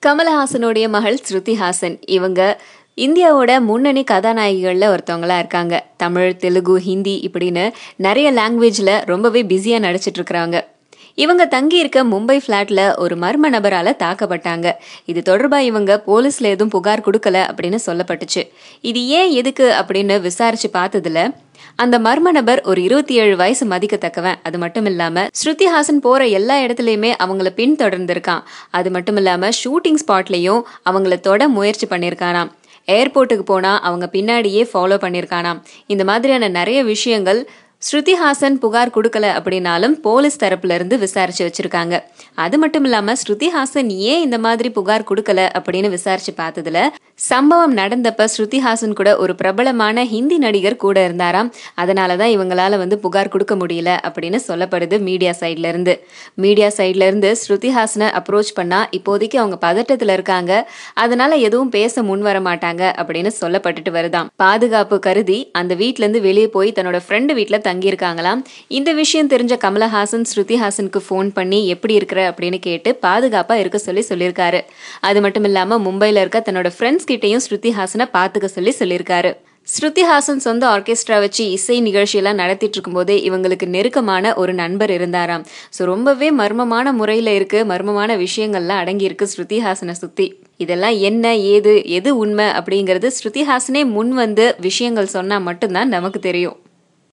கமலஹாசனுடைய மகள் ஸ்ருதி ஹாசன் இவங்க இந்தியாவோட முன்னணி கதாநாயகிகளில் ஒருத்தவங்களா இருக்காங்க. தமிழ், தெலுங்கு, ஹிந்தி இப்படின்னு நிறைய லாங்குவேஜில் ரொம்பவே பிஸியாக நடிச்சிட்டு இருக்கிறாங்க. இவங்க தங்கி இருக்க மும்பை ஃப்ளாட்ல ஒரு மர்ம நபரால தாக்கப்பட்டாங்க. இது தொடர்பா இவங்க போலீஸ்ல எதுவும் புகார் கொடுக்கல அப்படின்னு சொல்லப்பட்டுச்சு. இது ஏன் எதுக்கு அப்படின்னு விசாரிச்சு பார்த்ததுல அந்த மர்ம நபர் ஒரு 27 வயசு மதிக்கத்தக்கவன். அது மட்டும் இல்லாம ஸ்ருதி ஹாசன் போற எல்லா இடத்துலயுமே அவங்கள பின்தொடர்ந்திருக்கான். அது மட்டும் இல்லாம ஷூட்டிங் ஸ்பாட்லயும் அவங்கள தொட முயற்சி பண்ணிருக்கானாம். ஏர்போர்ட்டுக்கு போனா அவங்க பின்னாடியே ஃபாலோ பண்ணிருக்கானாம். இந்த மாதிரியான நிறைய விஷயங்கள் ஸ்ருதி ஹாசன் புகார் கொடுக்கல அப்படின்னாலும் போலீஸ் தரப்புல இருந்து விசாரிச்சு வச்சிருக்காங்க. அது மட்டும் இல்லாம ஸ்ருதி ஹாசன் ஏன் இந்த மாதிரி புகார் கொடுக்கல அப்படின்னு விசாரிச்சு பார்த்ததுல சம்பவம் நடந்தப்ப ஸ்ருதி ஹாசன் கூட ஒரு பிரபலமான ஹிந்தி நடிகர் கூட இருந்தாராம். அதனாலதான் இவங்களால புகார் கொடுக்க முடியல அப்படின்னு சொல்லப்படுது மீடியா சைட்ல இருந்து ஸ்ருதி ஹாசனை அப்ரோச் பண்ணா இப்போதைக்கு அவங்க பதட்டத்துல இருக்காங்க, அதனால எதுவும் பேச முன் வர மாட்டாங்க அப்படின்னு சொல்லப்பட்டுட்டு வருதாம். பாதுகாப்பு கருதி அந்த வீட்ல இருந்து வெளியே போய் தன்னோட ஃப்ரெண்டு வீட்டுல தங்கியிருக்காங்களாம். இந்த விஷயம் தெரிஞ்ச கமலஹாசன் ஸ்ருதி ஹாசனுக்கு ஃபோன் பண்ணி எப்படி இருக்கிற அப்படின்னு கேட்டு பாதுகாப்பா இருக்க சொல்லியிருக்காரு. அது மட்டும் இல்லாம மும்பைல இருக்க தன்னோட ஃப்ரெண்ட்ஸ் கிட்டையும் ஸ்ருதி ஹாசனை பாத்துக்க சொல்லியிருக்காரு. ஸ்ருதி ஹாசன் சொந்த ஆர்கெஸ்ட்ரா வச்சு இசை நிகழ்ச்சியெல்லாம் நடத்திட்டு இருக்கும் போதே இவங்களுக்கு நெருக்கமான ஒரு நண்பர் இருந்தாராம். ஸோ ரொம்பவே மர்மமான முறையில இருக்கு, மர்மமான விஷயங்கள்லாம் அடங்கி இருக்கு ஸ்ருதி ஹாசனை சுத்தி. இதெல்லாம் என்ன எது உண்மை அப்படிங்கிறது ஸ்ருதி ஹாசனே முன் விஷயங்கள் சொன்னா மட்டும்தான் நமக்கு தெரியும்.